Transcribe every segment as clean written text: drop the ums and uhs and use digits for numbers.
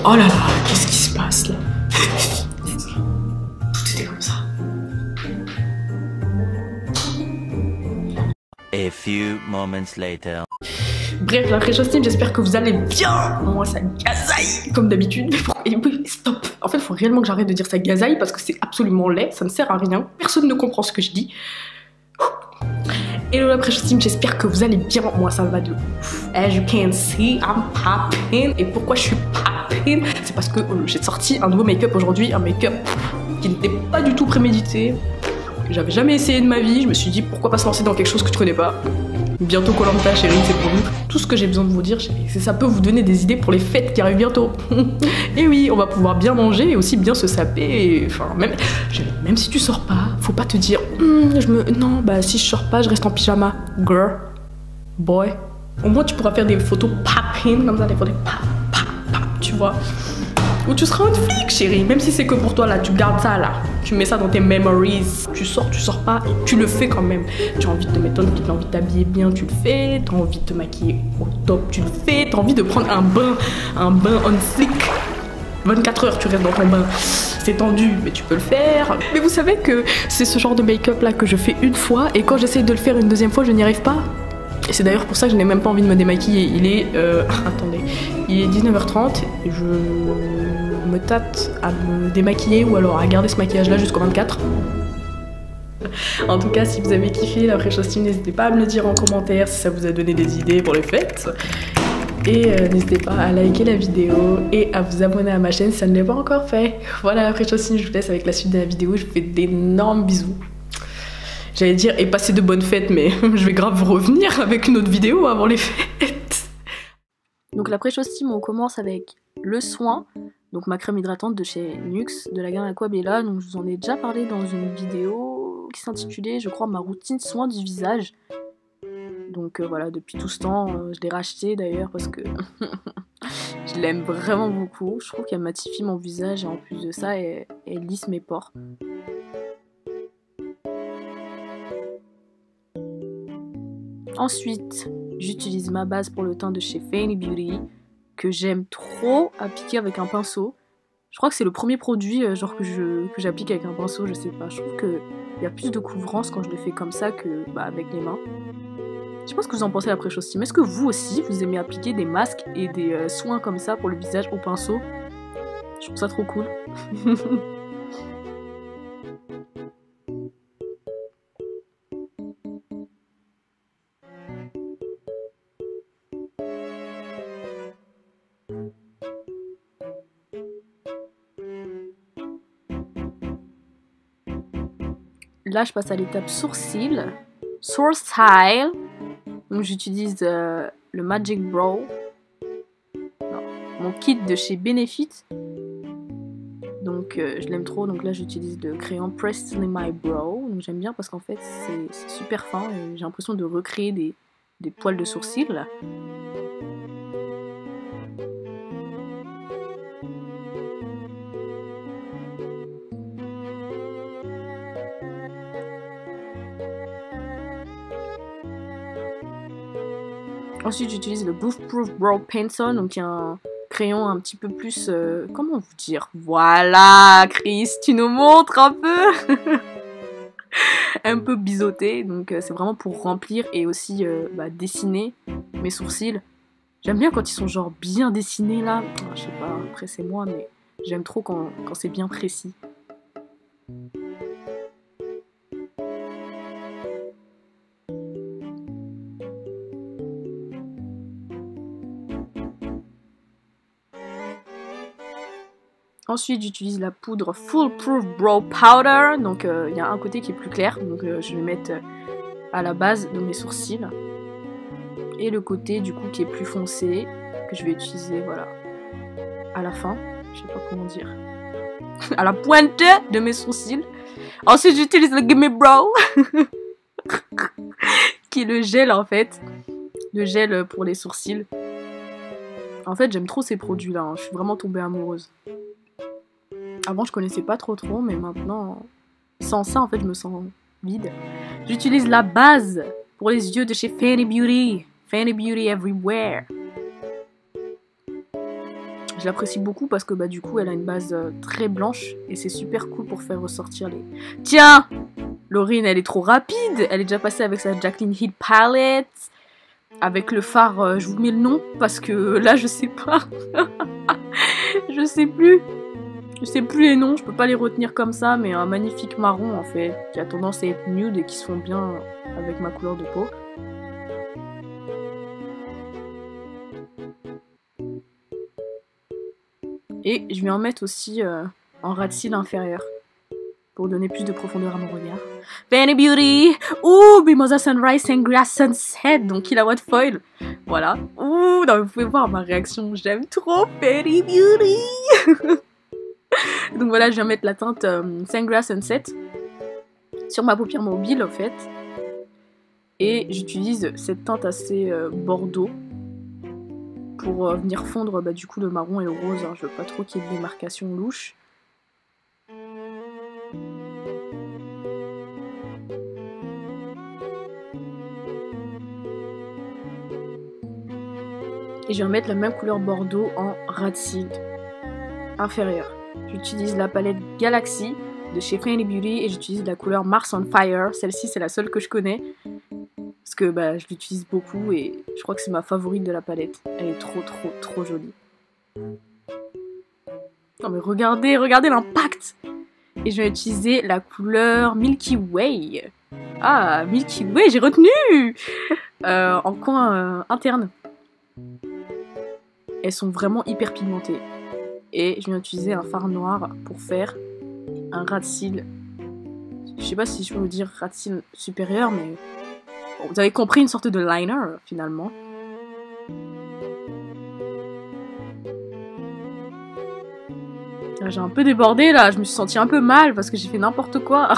Oh là là, qu'est-ce qui se passe là? Tout était comme ça. A few moments later. Bref, la Fresh Team, j'espère que vous allez bien. Moi, ça gazaille, comme d'habitude. Et oui, stop. En fait, il faut réellement que j'arrête de dire ça gazaille parce que c'est absolument laid, ça ne sert à rien. Personne ne comprend ce que je dis. Hello la Fresh Team, j'espère que vous allez bien. Moi, ça va de ouf. As you can see, I'm popping. Et pourquoi je suis popping? C'est parce que j'ai sorti un nouveau make-up aujourd'hui, un make-up qui n'était pas du tout prémédité, que j'avais jamais essayé de ma vie. Je me suis dit, pourquoi pas se lancer dans quelque chose que tu connais pas? Bientôt Koh-Lanta, chérie, c'est pour vous. Tout ce que j'ai besoin de vous dire, chérie, c'est ça peut vous donner des idées pour les fêtes qui arrivent bientôt. Et oui, on va pouvoir bien manger et aussi bien se saper. Et, enfin, même si tu sors pas, faut pas te dire non, bah si je sors pas, je reste en pyjama. Girl, boy. Au moins, tu pourras faire des photos popping comme ça, des photos pop, tu vois. Ou tu seras un flic, chérie, même si c'est que pour toi, là, tu gardes ça, là. Tu mets ça dans tes memories. Tu sors pas, et tu le fais quand même. Tu as envie de te mettre, tu as envie de t'habiller bien, tu le fais. Tu as envie de te maquiller au top, tu le fais. Tu as envie de prendre un bain on flic. 24 heures, tu restes dans ton bain. C'est tendu, mais tu peux le faire. Mais vous savez que c'est ce genre de make-up, là, que je fais une fois, et quand j'essaie de le faire une deuxième fois, je n'y arrive pas. Et c'est d'ailleurs pour ça que je n'ai même pas envie de me démaquiller. Il est... attendez. Il est 19h30 et je me tâte à me démaquiller ou alors à garder ce maquillage-là jusqu'au 24. En tout cas, si vous avez kiffé la Fresh Team, n'hésitez pas à me le dire en commentaire si ça vous a donné des idées pour les fêtes. Et n'hésitez pas à liker la vidéo et à vous abonner à ma chaîne si ça ne l'est pas encore fait. Voilà la Fresh Team, je vous laisse avec la suite de la vidéo. Je vous fais d'énormes bisous. J'allais dire et passer de bonnes fêtes, mais je vais grave revenir avec une autre vidéo avant les fêtes. Donc la Fresh Team, on commence avec le soin, donc ma crème hydratante de chez NYX, de la gamme Aquabella. Donc je vous en ai déjà parlé dans une vidéo qui s'intitulait, je crois, ma routine soin du visage. Donc voilà, depuis tout ce temps, je l'ai racheté d'ailleurs parce que je l'aime vraiment beaucoup. Je trouve qu'elle matifie mon visage et en plus de ça, elle lisse mes pores. Ensuite, j'utilise ma base pour le teint de chez Fenty Beauty que j'aime trop appliquer avec un pinceau. Je crois que c'est le premier produit genre que j'applique avec un pinceau, je sais pas. Je trouve qu'il y a plus de couvrance quand je le fais comme ça que avec les mains. Je sais pas ce que vous en pensez après chose team. Est-ce que vous aussi, vous aimez appliquer des masques et des soins comme ça pour le visage au pinceau? Je trouve ça trop cool. Là, je passe à l'étape sourcil. Sourcil. Donc, j'utilise le Magic Brow. Non, mon kit de chez Benefit. Donc, je l'aime trop. Donc là, j'utilise le crayon Pressed in My Brow. Donc, j'aime bien parce qu'en fait, c'est super fin. Et j'ai l'impression de recréer des poils de sourcils. Ensuite, j'utilise le Booth Proof Brow Pencil, donc il y a un crayon un petit peu plus... comment vous dire? Voilà, Chris, tu nous montres un peu. Un peu biseauté, donc c'est vraiment pour remplir et aussi dessiner mes sourcils. J'aime bien quand ils sont genre bien dessinés là. Je sais pas, après c'est moi, mais j'aime trop quand c'est bien précis. Ensuite, j'utilise la poudre Foolproof Brow Powder. Donc, il y a un côté qui est plus clair. Donc, je vais mettre à la base de mes sourcils. Et le côté, du coup, qui est plus foncé, que je vais utiliser, voilà, à la fin. Je sais pas comment dire. À la pointe de mes sourcils. Ensuite, j'utilise le Gimme Brow. Qui est le gel, en fait. Le gel pour les sourcils. En fait, j'aime trop ces produits-là. Hein. Je suis vraiment tombée amoureuse. Avant, je connaissais pas trop, mais maintenant, sans ça, en fait, je me sens vide. J'utilise la base pour les yeux de chez Fenty Beauty. Fenty Beauty Everywhere. Je l'apprécie beaucoup parce que bah du coup elle a une base très blanche et c'est super cool pour faire ressortir les... Tiens, Laurine elle est trop rapide. Elle est déjà passée avec sa Jaclyn Hill palette. Avec le phare, je vous mets le nom parce que là je sais pas. Je sais plus. Je sais plus les noms, je peux pas les retenir comme ça, mais un magnifique marron en fait, qui a tendance à être nude et qui se font bien avec ma couleur de peau. Et je vais en mettre aussi en ras de cils inférieur, pour donner plus de profondeur à mon regard. Fenty Beauty! Ouh, Mimosa Sunrise Sangria Sunset, donc Killawatt Foil. Voilà. Ouh, non, vous pouvez voir ma réaction, j'aime trop Fenty Beauty! Donc voilà, je vais mettre la teinte Sangria Sunset sur ma paupière mobile en fait. Et j'utilise cette teinte assez bordeaux pour venir fondre bah, du coup le marron et le rose. Hein. Je veux pas trop qu'il y ait de démarcation louche. Et je vais mettre la même couleur bordeaux en ras de cils inférieur. J'utilise la palette Galaxy de chez Fenty Beauty et j'utilise la couleur Mars on Fire. Celle-ci c'est la seule que je connais parce que bah, je l'utilise beaucoup et je crois que c'est ma favorite de la palette. Elle est trop jolie. Non mais regardez l'impact. Et je vais utiliser la couleur Milky Way. Ah, Milky Way, j'ai retenu en coin interne. Elles sont vraiment hyper pigmentées. Et je viens utiliser un fard noir pour faire un ras de cils. Je sais pas si je peux vous dire ras de cils supérieur, mais bon, vous avez compris, une sorte de liner finalement. J'ai un peu débordé là, je me suis sentie un peu mal parce que j'ai fait n'importe quoi.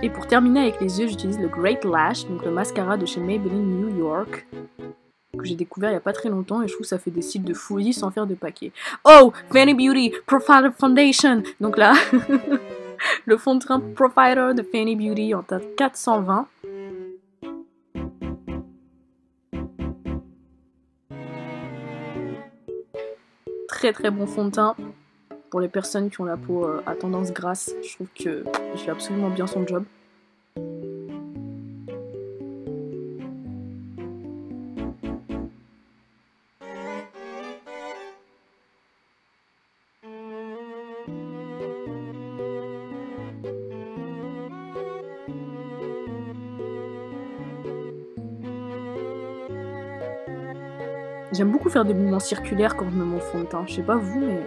Et pour terminer avec les yeux, j'utilise le Great Lash, donc le mascara de chez Maybelline New York, que j'ai découvert il y a pas très longtemps et je trouve que ça fait des cils de fouillis sans faire de paquet. Oh, Fenty Beauty Profiler Foundation. Donc là, le fond de teint Profiler de Fenty Beauty en teinte 420. Très bon fond de teint pour les personnes qui ont la peau à tendance grasse. Je trouve que il fait absolument bien son job. J'aime beaucoup faire des mouvements circulaires quand je mets mon fond de teint. Je sais pas vous, mais...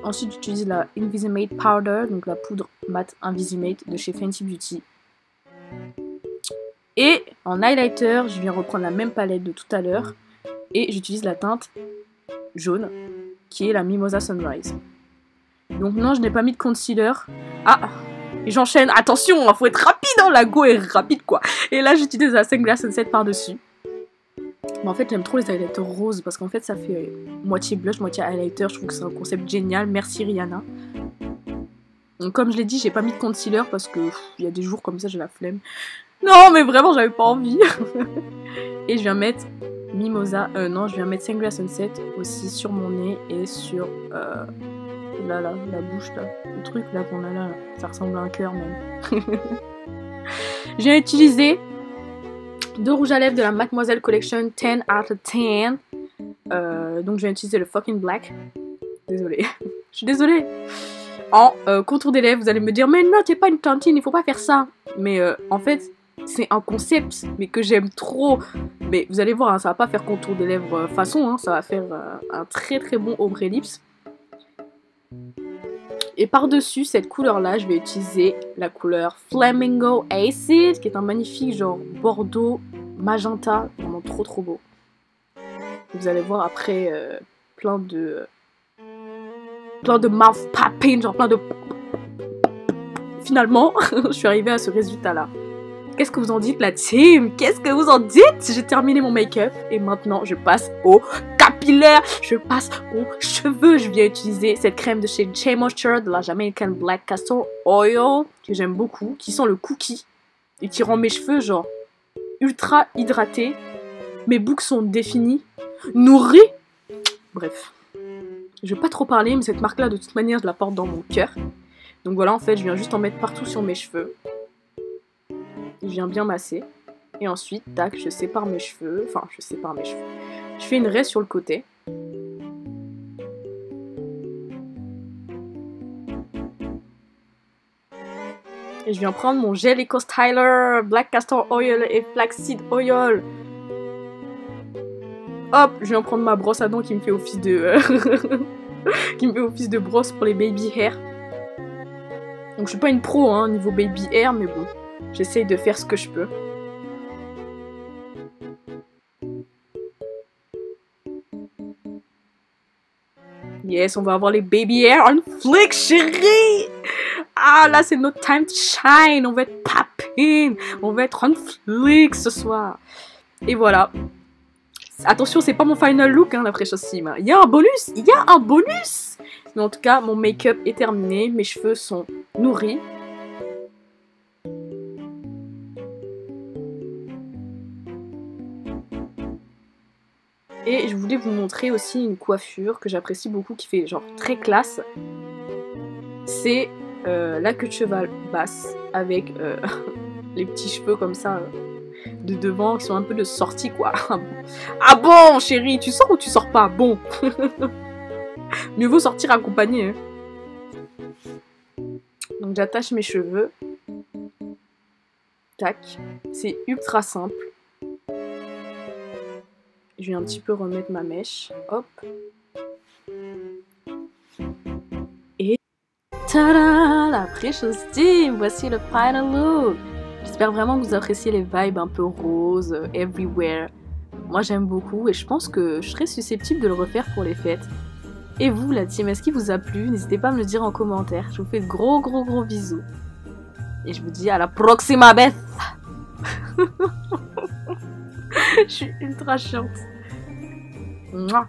Ensuite, j'utilise la Invisimate Powder, donc la poudre mat Invisimate de chez Fenty Beauty. Et en highlighter, je viens reprendre la même palette de tout à l'heure. Et j'utilise la teinte jaune, qui est la Mimosa Sunrise. Donc non, je n'ai pas mis de concealer. Ah, et j'enchaîne. Attention, il faut être rapide, hein, la go est rapide, quoi. Et là, j'utilise la Sangria Sunset par-dessus. Mais en fait, j'aime trop les highlighters roses parce qu'en fait, ça fait moitié blush, moitié highlighter. Je trouve que c'est un concept génial. Merci Rihanna. Donc, comme je l'ai dit, j'ai pas mis de concealer parce que il y a des jours comme ça, j'ai la flemme. Non, mais vraiment, j'avais pas envie. Et je viens mettre Mimosa. Non, je viens mettre Sangria Sunset aussi sur mon nez et sur là, la bouche, là. Le truc là qu'on a là, ça ressemble à un cœur même. J'ai utilisé 2 rouges à lèvres de la Mademoiselle Collection 10 out of 10. Donc je vais utiliser le fucking black. Désolée. Je suis désolée. En contour des lèvres, vous allez me dire mais non, t'es pas une tantine, il faut pas faire ça. Mais en fait, c'est un concept mais que j'aime trop. Mais vous allez voir, hein, ça va pas faire contour des lèvres façon, hein, ça va faire un très bon ombre ellipse. Et par-dessus cette couleur-là, je vais utiliser la couleur Flamingo Acid, qui est un magnifique genre bordeaux magenta, vraiment trop beau. Vous allez voir après plein de mouth popping, genre plein de... Finalement, je suis arrivée à ce résultat-là. Qu'est-ce que vous en dites la team? Qu'est-ce que vous en dites? J'ai terminé mon make-up et maintenant je passe au capillaire, je passe aux cheveux. Je viens utiliser cette crème de chez Shea Moisture de la Jamaican Black Castor Oil que j'aime beaucoup, qui sent le cookie et qui rend mes cheveux genre ultra hydratés Mes boucles sont définies. Nourries. Bref. Je vais pas trop parler, mais cette marque-là, de toute manière, je la porte dans mon cœur. Donc voilà, en fait, je viens juste en mettre partout sur mes cheveux. Je viens bien masser. Et ensuite, tac, je sépare mes cheveux. Enfin, je sépare mes cheveux. Je fais une raie sur le côté. Et je viens prendre mon gel Eco Styler, Black Castor Oil et Flaxseed Oil. Hop, je viens prendre ma brosse à dents qui me fait office de... qui me fait office de brosse pour les baby hair. Donc je suis pas une pro hein, niveau baby hair, mais bon, j'essaye de faire ce que je peux. Yes, on va avoir les baby hair on flick, chérie. Ah, là, c'est notre time to shine. On va être poppin'. On va être on flick ce soir. Et voilà. Attention, c'est pas mon final look, hein, la Freshossim. Il y a un bonus. Il y a un bonus. Mais en tout cas, mon make-up est terminé. Mes cheveux sont nourris. Et je voulais vous montrer aussi une coiffure que j'apprécie beaucoup, qui fait genre très classe. C'est la queue de cheval basse avec les petits cheveux comme ça de devant qui sont un peu de sortie quoi. Ah bon chérie, tu sors ou tu sors pas? Bon. Mieux vaut sortir accompagné. Hein. Donc j'attache mes cheveux. Tac. C'est ultra simple. Je vais un petit peu remettre ma mèche. Hop. Et tada, la Freshossim. Voici le final look. J'espère vraiment que vous appréciez les vibes un peu roses, everywhere. Moi j'aime beaucoup et je pense que je serais susceptible de le refaire pour les fêtes. Et vous la team, est-ce qu'il vous a plu? N'hésitez pas à me le dire en commentaire. Je vous fais de gros bisous. Et je vous dis à la proxima vez. Je suis ultra chiante. Mouah.